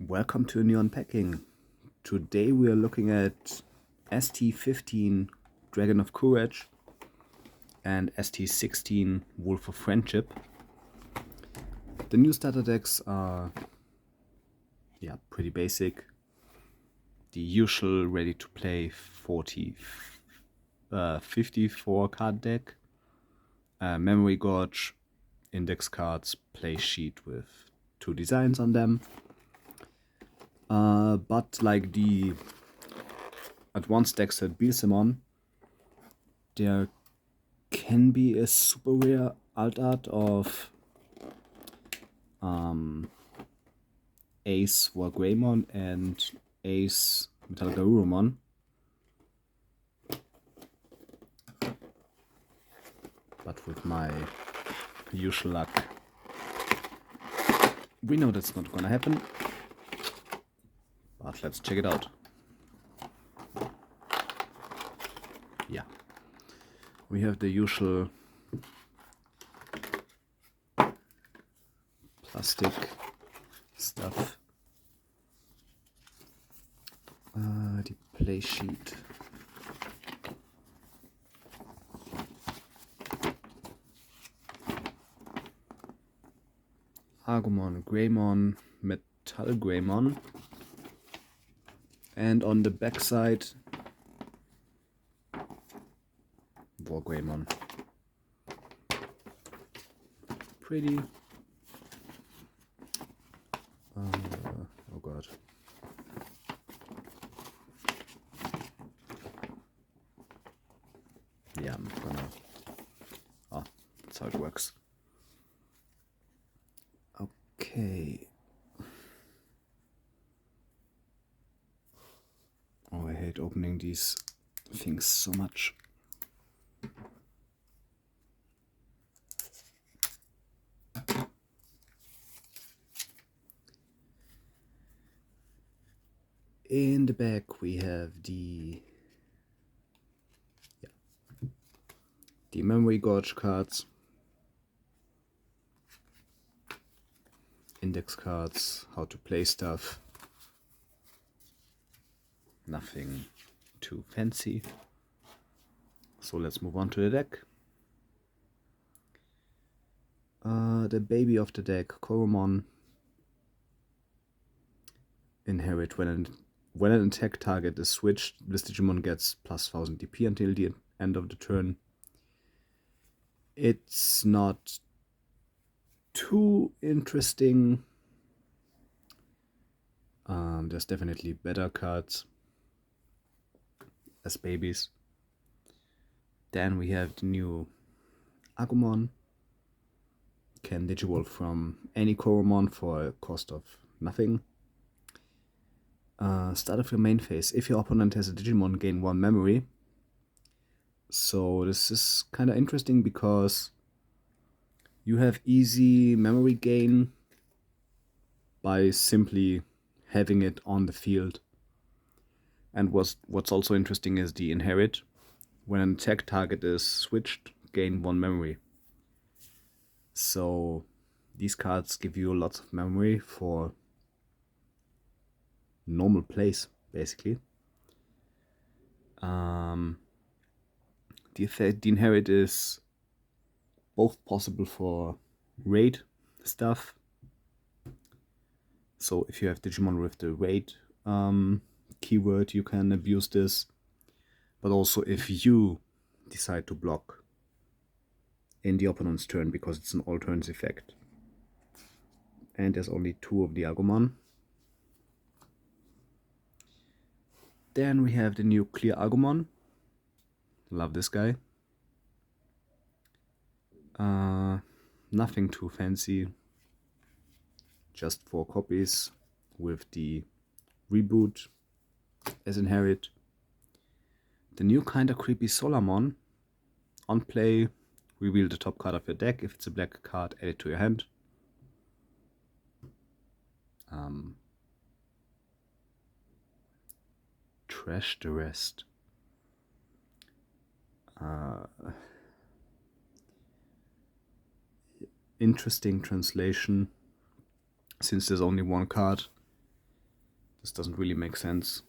Welcome to a new unpacking. Today we are looking at ST15 Dragon of Courage and ST16 Wolf of Friendship. The new starter decks are pretty basic. The usual ready to play 54 card deck, memory gauge, index cards, play sheet with 2 designs on them. But like the advanced decks at Digimon, there can be a super rare alt art of Ace WarGreymon and Ace MetalGarurumon. But with my usual luck, we know that's not gonna happen. But let's check it out. Yeah. We have the usual plastic stuff. The play sheet. Agumon, Greymon, MetalGarurumon. And on the back side, WarGreymon. Pretty. Oh god. Yeah, I'm gonna. Oh, that's how it works. Okay. Oh, I hate opening these things so much. In the back we have the memory gauge cards, index cards, how to play stuff. Nothing too fancy. So let's move on to the deck. The baby of the deck, Koromon. Inherit when an attack target is switched, this Digimon gets plus 1000 DP until the end of the turn. It's not too interesting. There's definitely better cards as babies. Then we have the new Agumon. Can digivolve from any Koromon for a cost of nothing. Start of your main phase. If your opponent has a Digimon, gain 1 memory. So this is kind of interesting because you have easy memory gain by simply having it on the field. And what's also interesting is the inherit. When an attack target is switched, gain 1 memory. So these cards give you lots of memory for normal plays, basically. The inherit is both possible for raid stuff. So if you have Digimon with the raid keyword, you can abuse this. But also if you decide to block in the opponent's turn, because it's an all turns effect. And there's only 2 of the Agumon. Then we have the new clear Agumon. Love this guy. Nothing too fancy. Just 4 copies with the reboot as inherit. The new kinda creepy Solamon. On play, reveal the top card of your deck. If it's a black card, add it to your hand. Trash the rest. Interesting translation, since there's only 1 card. This doesn't really make sense,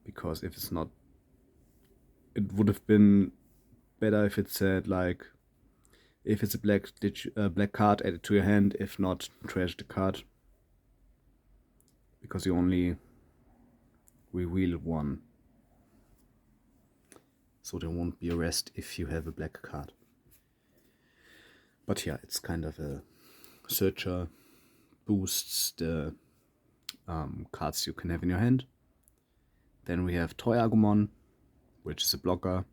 because if it's not, it would have been better if it said like, if it's a black card, add it to your hand. If not, trash the card, because you only reveal one. So there won't be a rest if you have a black card. But yeah, it's kind of a searcher, boosts the cards you can have in your hand. Then we have Tai and Agumon, which is a blocker.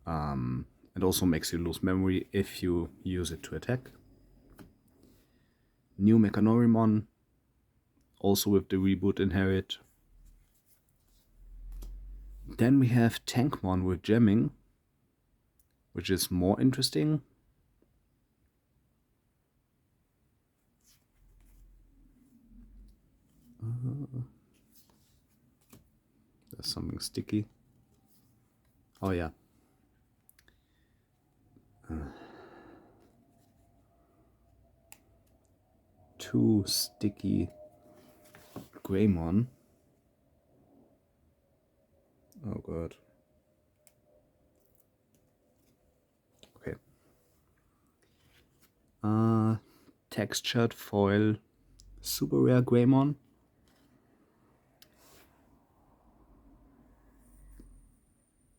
It also makes you lose memory if you use it to attack. New MetalGarurumon, also with the reboot inherit. Then we have Tankmon with Gemming, which is more interesting. There's something sticky. Oh yeah. Two sticky Greymon. Oh god. Okay. Textured foil super rare Greymon.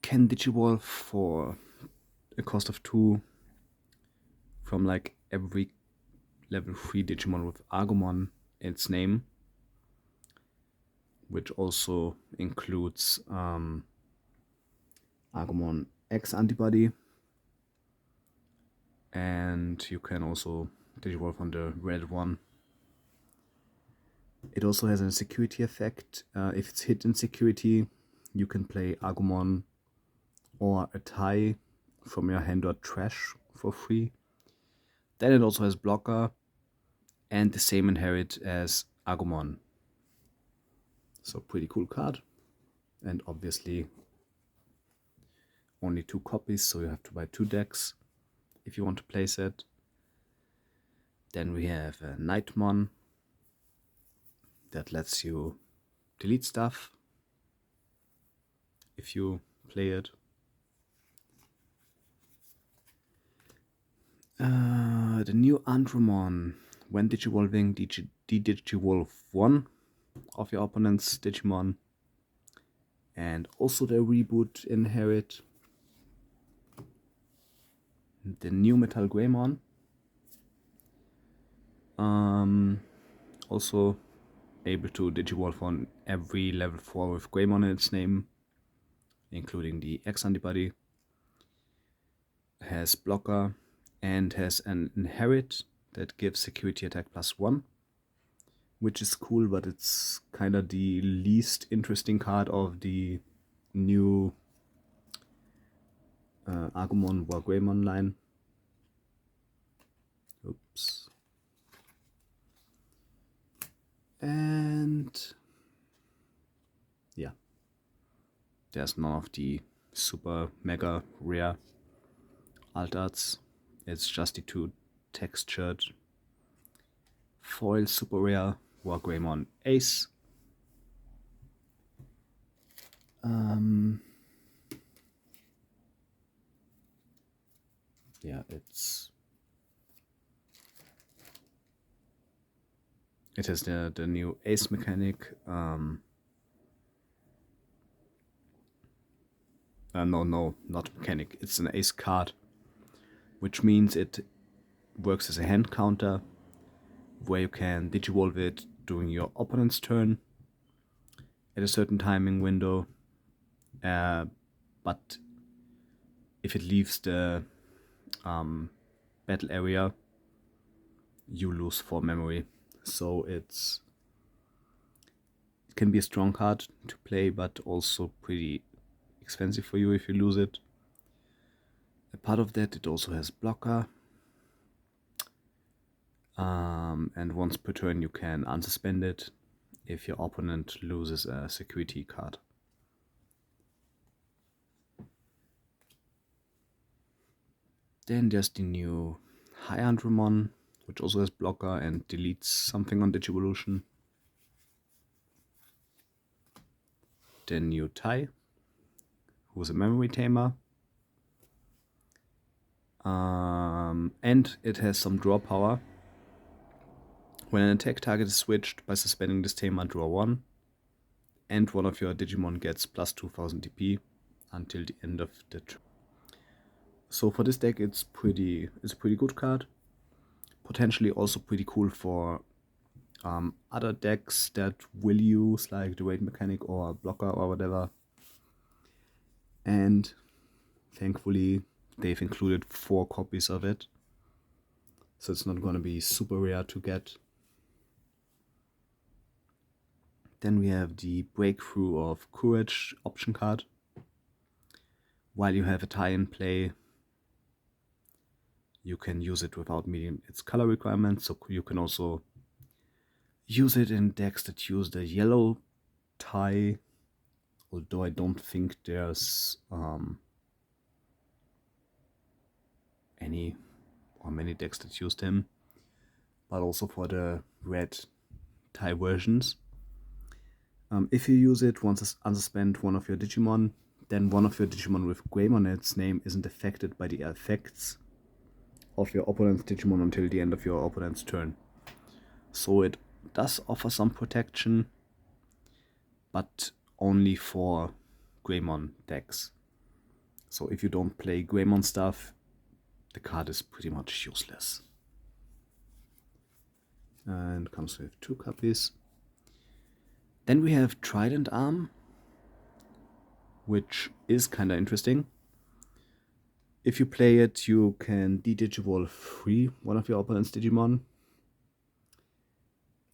Can Digivolve for a cost of 2 from like every level 3 Digimon with Agumon in its name, which also includes Agumon X antibody, and you can also Digivolve on the red one. It also has a security effect. If it's hit in security, you can play Agumon or a Tai from your hand or trash for free. Then it also has blocker and the same inherit as Agumon. So pretty cool card. And obviously only 2 copies, so you have to buy 2 decks if you want to place it. Then we have a Nightmon that lets you delete stuff if you play it. The new Andromon. When Digivolving, Digivolve one of your opponent's Digimon. And also the reboot inherit. The new MetalGarurumon. Also able to Digivolve on every level 4 with Greymon in its name, including the X antibody. Has blocker and has an inherit that gives security attack +1, which is cool, but it's kind of the least interesting card of the new Agumon WarGreymon line. Oops. And yeah, there's none of the super mega rare alt arts. It's just the 2 textured foil super rare WarGreymon Ace. Yeah, it has the new Ace mechanic. No, not mechanic. It's an Ace card, which means it works as a hand counter, where you can Digivolve it during your opponent's turn at a certain timing window. But if it leaves the battle area, you lose 4 memory. So it can be a strong card to play, but also pretty expensive for you if you lose it. A part of that, it also has blocker. And once per turn you can unsuspend it if your opponent loses a security card. Then there's the new High Andromon which also has blocker and deletes something on Digivolution. Then new Tai, who's a memory tamer. And it has some draw power. When an attack target is switched, by suspending this tamer, draw 1. And one of your Digimon gets plus 2000 DP until the end of the turn. So for this deck, it's a pretty good card. Potentially also pretty cool for other decks that will use like the Raid Mechanic or blocker or whatever. And thankfully, they've included 4 copies of it. So it's not going to be super rare to get. Then we have the Breakthrough of Courage option card. While you have a Tai in play, you can use it without meeting its color requirements. So you can also use it in decks that use the yellow Tai, although I don't think there's any or many decks that used him, but also for the red Tai versions. If you use it, once unsuspend one of your Digimon, then one of your Digimon with Greymon in its name isn't affected by the effects of your opponent's Digimon until the end of your opponent's turn. So it does offer some protection, but only for Greymon decks. So if you don't play Greymon stuff, the card is pretty much useless. And comes with 2 copies. Then we have Trident Arm, which is kind of interesting. If you play it, you can de-Digivolve free one of your opponent's Digimon.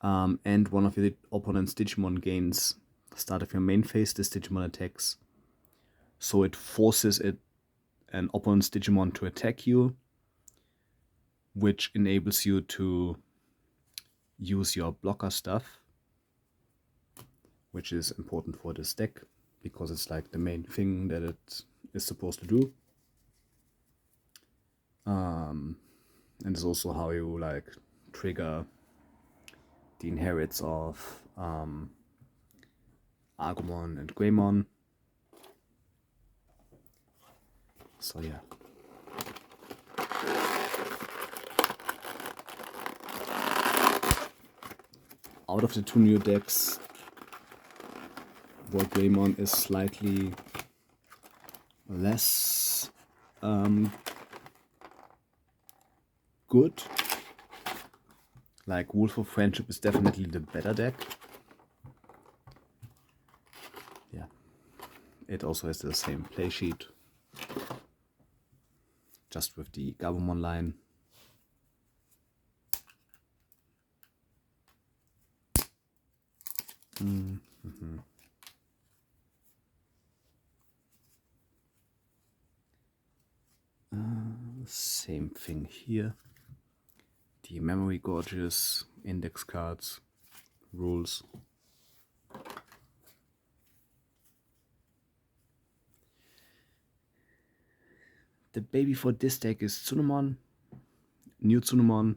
And one of your opponent's Digimon gains start of your main phase, this Digimon attacks. So it forces an opponent's Digimon to attack you, which enables you to use your blocker stuff, which is important for this deck because it's like the main thing that it is supposed to do. And it's also how you like trigger the inherits of Agumon and Greymon. So yeah. Out of the 2 new decks, WarGreymon is slightly less good. Like Wolf of Friendship is definitely the better deck. Yeah. It also has the same play sheet, just with the Gabumon line. Same thing here. The Memory Gorges, index cards, rules. The baby for this deck is Tsunomon, new Tsunomon.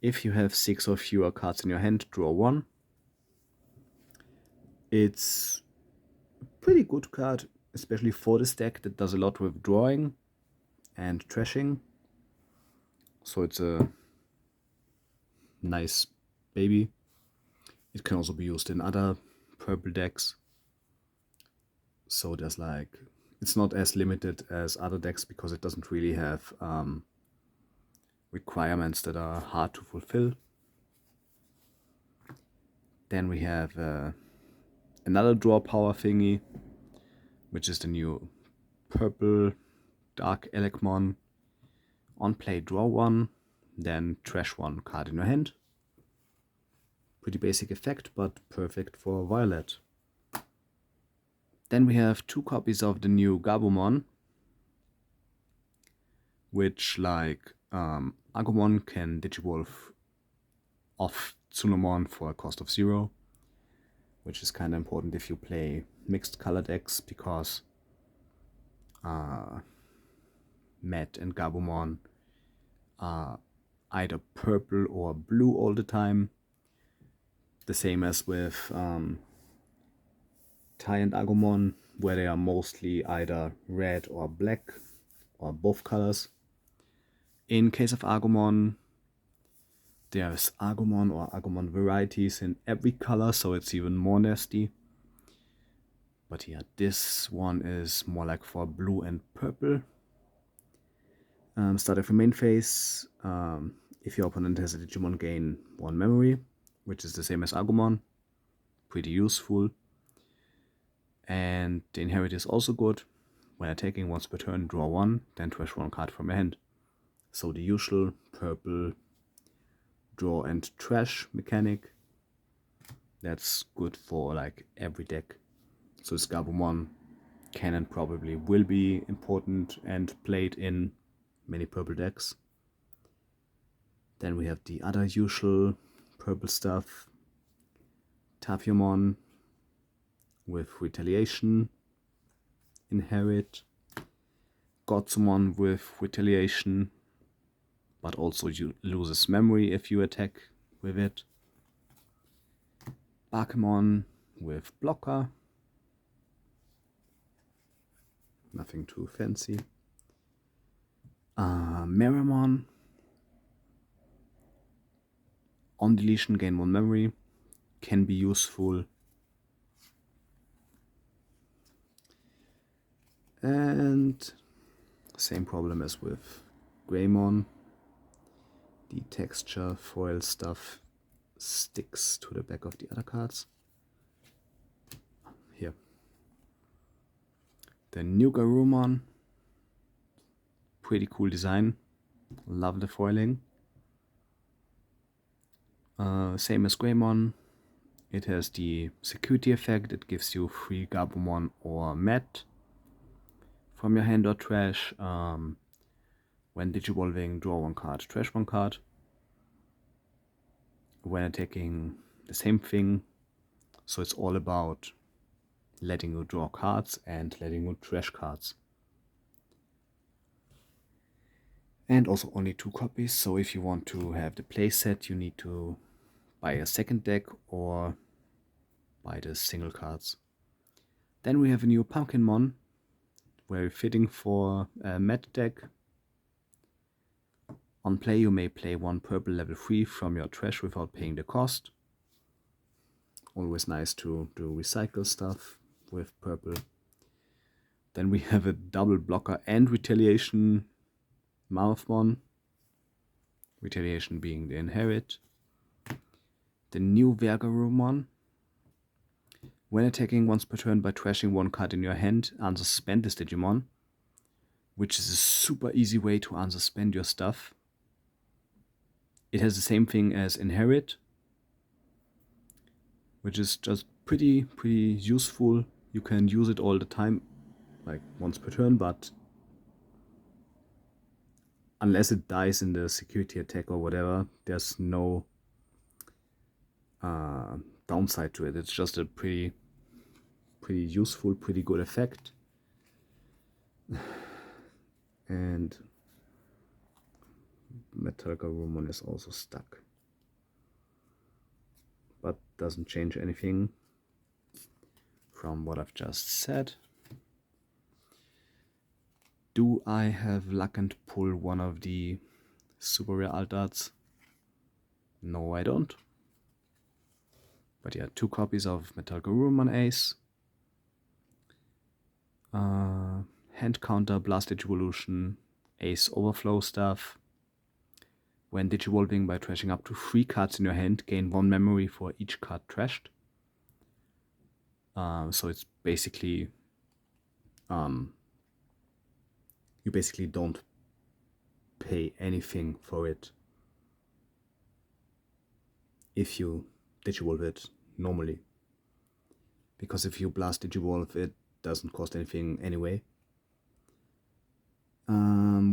If you have 6 or fewer cards in your hand, draw 1. It's a pretty good card, especially for this deck that does a lot with drawing and trashing. So it's a nice baby. It can also be used in other purple decks. So there's like, it's not as limited as other decks because it doesn't really have requirements that are hard to fulfill. Then we have another draw power thingy, which is the new purple Dark Elecmon. On play, draw 1, then trash 1 card in your hand. Pretty basic effect, but perfect for Violet. Then we have 2 copies of the new Gabumon, which, like Agumon, can Digivolve off Tsunomon for a cost of 0, which is kind of important if you play mixed color decks, because Matt and Gabumon are either purple or blue all the time. The same as with Tai and Agumon, where they are mostly either red or black or both colors. In case of Agumon, there's Agumon or Agumon varieties in every color, so it's even more nasty. But yeah, this one is more like for blue and purple. Start of your main phase. If your opponent has a Digimon, gain 1 memory, which is the same as Agumon. Pretty useful. And the inherit is also good. When attacking once per turn, draw 1, then trash 1 card from your hand. So the usual purple draw and trash mechanic. That's good for like every deck. So this Gabumon can and probably will be important and played in many purple decks. Then we have the other usual purple stuff. Tapiamon with Retaliation, Inherit. Godsumon with Retaliation, but also you loses memory if you attack with it. Bakemon with Blocker. Nothing too fancy. Meramon. On deletion, gain 1 memory. Can be useful. And same problem as with Greymon. The texture foil stuff sticks to the back of the other cards. Here. The new Garurumon. Pretty cool design. Love the foiling. Same as Greymon. It has the security effect. It gives you free Gabumon or Matt from your hand or trash. When digivolving, draw 1 card, trash 1 card. When attacking, the same thing. So it's all about letting you draw cards and letting you trash cards. And also only 2 copies, so if you want to have the playset, you need to buy a second deck or buy the single cards. Then we have a new Pumpkinmon, very fitting for a Met deck. On play, you may play 1 purple level 3 from your trash without paying the cost. Always nice to do recycle stuff with purple. Then we have a double blocker and retaliation Mammothmon. Retaliation being the inherit. The new WarGreymon. When attacking once per turn by trashing 1 card in your hand, unsuspend this Digimon, which is a super easy way to unsuspend your stuff. It has the same thing as inherit, which is just pretty useful. You can use it all the time, like once per turn, but unless it dies in the security attack or whatever, there's no downside to it. It's just a pretty useful, pretty good effect. And MetalGarurumon is also stuck, but doesn't change anything from what I've just said. Do I have luck and pull one of the super rare Altards? No, I don't. But yeah, 2 copies of MetalGarurumon Ace. Hand counter, Blast Digivolution, Ace Overflow stuff. When digivolving by trashing up to 3 cards in your hand, gain 1 memory for each card trashed. So it's basically you basically don't pay anything for it if you digivolve it normally, because if you blast digivolve, it doesn't cost anything anyway.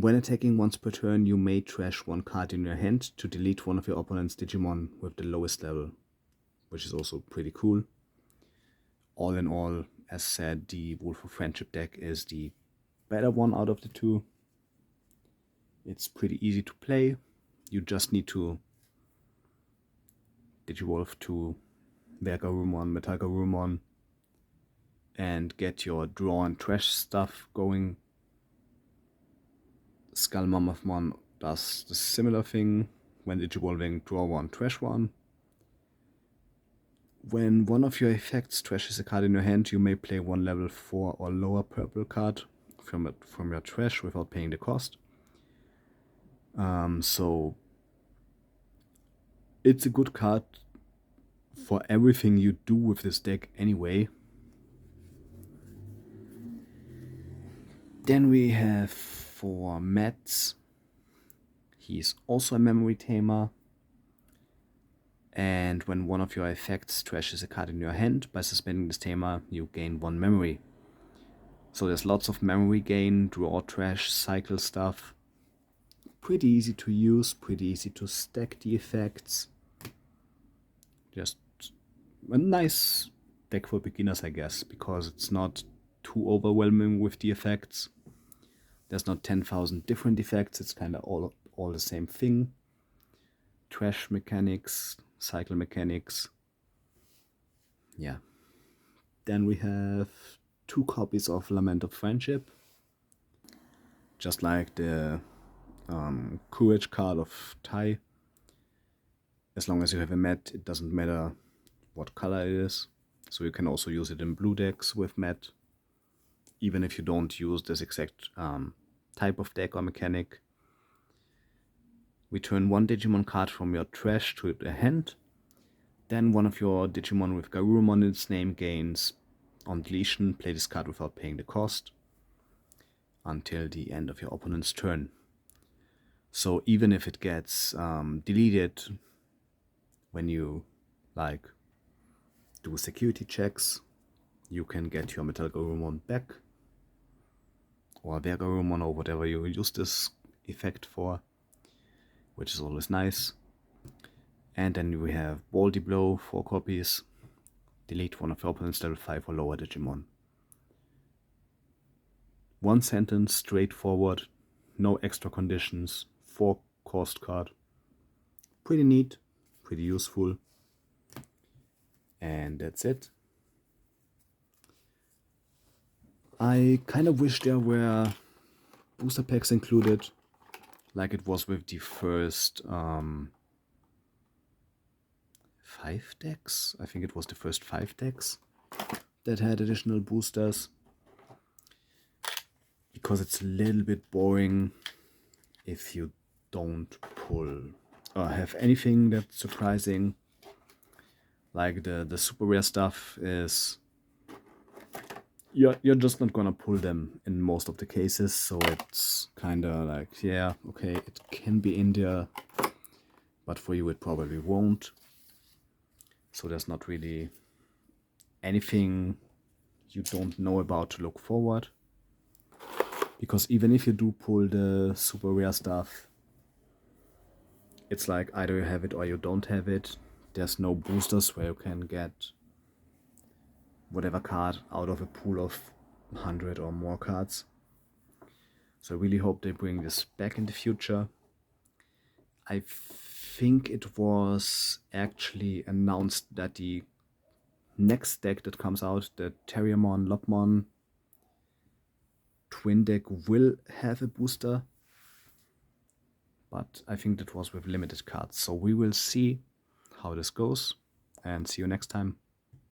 When attacking once per turn, you may trash 1 card in your hand to delete one of your opponent's Digimon with the lowest level, which is also pretty cool. All in all, as said, the Wolf of Friendship deck is the better one out of the 2. It's pretty easy to play. You just need to digivolve to WarGreymon, MetalGarurumon, and get your draw and trash stuff going. Skullmammothmon does the similar thing when digivolving draw one, trash one. When one of your effects trashes a card in your hand, you may play one level 4 or lower purple card from your trash without paying the cost. So it's a good card for everything you do with this deck anyway. Then we have for Matt. He's also a memory tamer. And when one of your effects trashes a card in your hand, by suspending this tamer, you gain 1 memory. So there's lots of memory gain, draw, trash, cycle stuff. Pretty easy to use, pretty easy to stack the effects. Just a nice deck for beginners, I guess, because it's not too overwhelming with the effects. There's not 10,000 different effects, it's kind of all the same thing. Trash mechanics, cycle mechanics. Yeah. Then we have 2 copies of Lament of Friendship. Just like the Courage card of Tai. As long as you have a Matt, it doesn't matter what color it is. So you can also use it in blue decks with Matt. Even if you don't use this exact type of deck or mechanic. Return 1 Digimon card from your trash to the hand. Then one of your Digimon with Garurumon in its name gains, on deletion, play this card without paying the cost until the end of your opponent's turn. So even if it gets deleted when you do security checks, you can get your MetalGarurumon back, or WarGreymon, or whatever you use this effect for, which is always nice. And then we have Baldy Blow, 4 copies. Delete one of your opponent's level 5 or lower Digimon. 1 sentence, straightforward, no extra conditions, 4 cost card. Pretty neat, pretty useful. And that's it. I kind of wish there were booster packs included, like it was with the first 5 decks. I think it was the first 5 decks that had additional boosters. Because it's a little bit boring if you don't pull or have anything that's surprising. Like the super rare stuff is, you're just not gonna pull them in most of the cases, so it's kinda like, yeah, okay, it can be in there, but for you it probably won't. So there's not really anything you don't know about to look forward. Because even if you do pull the super rare stuff, it's like either you have it or you don't have it. There's no boosters where you can get whatever card out of a pool of 100 or more cards. So I really hope they bring this back in the future. I think it was actually announced that the next deck that comes out, the Terriermon, Lopmon twin deck, will have a booster. But I think that was with limited cards. So we will see how this goes, and see you next time.